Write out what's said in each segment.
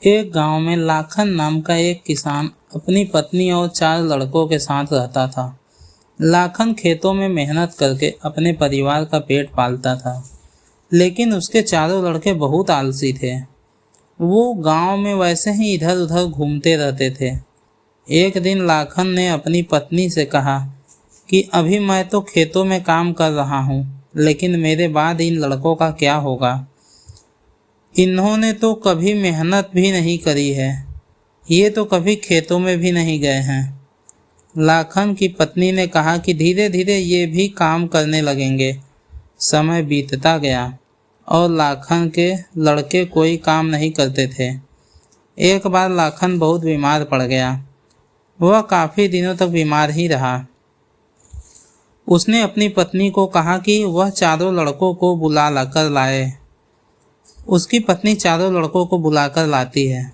एक गांव में लाखन नाम का एक किसान अपनी पत्नी और 4 लड़कों के साथ रहता था। लाखन खेतों में मेहनत करके अपने परिवार का पेट पालता था, लेकिन उसके चारों लड़के बहुत आलसी थे। वो गांव में वैसे ही इधर उधर घूमते रहते थे। एक दिन लाखन ने अपनी पत्नी से कहा कि अभी मैं तो खेतों में काम कर रहा हूँ, लेकिन मेरे बाद इन लड़कों का क्या होगा। इन्होंने तो कभी मेहनत भी नहीं करी है, ये तो कभी खेतों में भी नहीं गए हैं। लाखन की पत्नी ने कहा कि धीरे धीरे ये भी काम करने लगेंगे। समय बीतता गया और लाखन के लड़के कोई काम नहीं करते थे। एक बार लाखन बहुत बीमार पड़ गया। वह काफ़ी दिनों तक बीमार ही रहा। उसने अपनी पत्नी को कहा कि वह चारों लड़कों को बुला कर लाए। उसकी पत्नी चारों लड़कों को बुलाकर लाती है।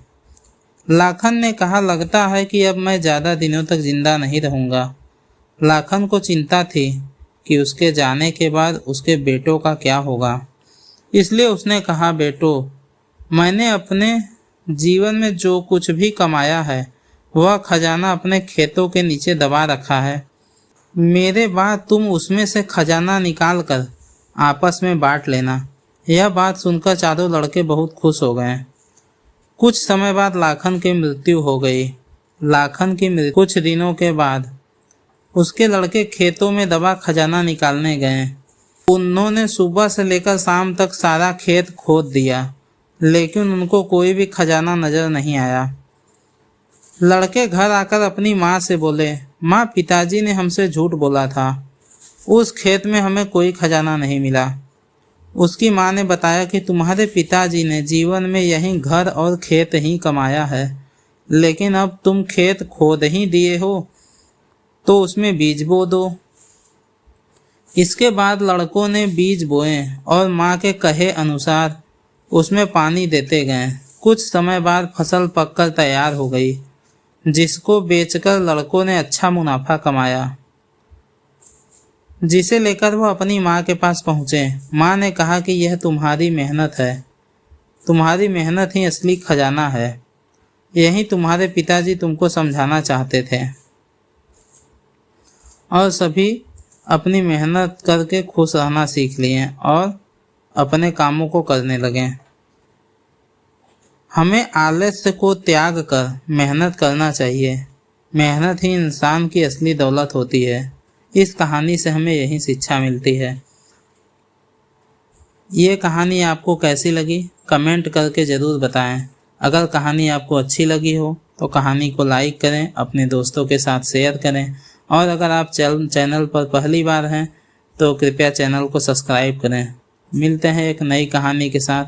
लाखन ने कहा, लगता है कि अब मैं ज़्यादा दिनों तक जिंदा नहीं रहूँगा। लाखन को चिंता थी कि उसके जाने के बाद उसके बेटों का क्या होगा। इसलिए उसने कहा, बेटो, मैंने अपने जीवन में जो कुछ भी कमाया है वह खजाना अपने खेतों के नीचे दबा रखा है। मेरे बाद तुम उसमें से खजाना निकाल कर आपस में बांट लेना। यह बात सुनकर चारों लड़के बहुत खुश हो गए। कुछ समय बाद लाखन की मृत्यु हो गई। लाखन की मृत्यु कुछ दिनों के बाद उसके लड़के खेतों में दबा खजाना निकालने गए। उन्होंने सुबह से लेकर शाम तक सारा खेत खोद दिया, लेकिन उनको कोई भी खजाना नजर नहीं आया। लड़के घर आकर अपनी माँ से बोले, माँ, पिताजी ने हमसे झूठ बोला था, उस खेत में हमें कोई खजाना नहीं मिला। उसकी माँ ने बताया कि तुम्हारे पिताजी ने जीवन में यही घर और खेत ही कमाया है, लेकिन अब तुम खेत खोद ही दिए हो तो उसमें बीज बो दो। इसके बाद लड़कों ने बीज बोए और माँ के कहे अनुसार उसमें पानी देते गए। कुछ समय बाद फसल पककर तैयार हो गई, जिसको बेचकर लड़कों ने अच्छा मुनाफा कमाया, जिसे लेकर वह अपनी माँ के पास पहुँचे। माँ ने कहा कि यह तुम्हारी मेहनत है, तुम्हारी मेहनत ही असली खजाना है। यही तुम्हारे पिताजी तुमको समझाना चाहते थे। और सभी अपनी मेहनत करके खुश रहना सीख लिए और अपने कामों को करने लगे। हमें आलस्य को त्याग कर मेहनत करना चाहिए। मेहनत ही इंसान की असली दौलत होती है। इस कहानी से हमें यही शिक्षा मिलती है। ये कहानी आपको कैसी लगी कमेंट करके ज़रूर बताएं। अगर कहानी आपको अच्छी लगी हो तो कहानी को लाइक करें, अपने दोस्तों के साथ शेयर करें, और अगर आप चैनल पर पहली बार हैं तो कृपया चैनल को सब्सक्राइब करें। मिलते हैं एक नई कहानी के साथ।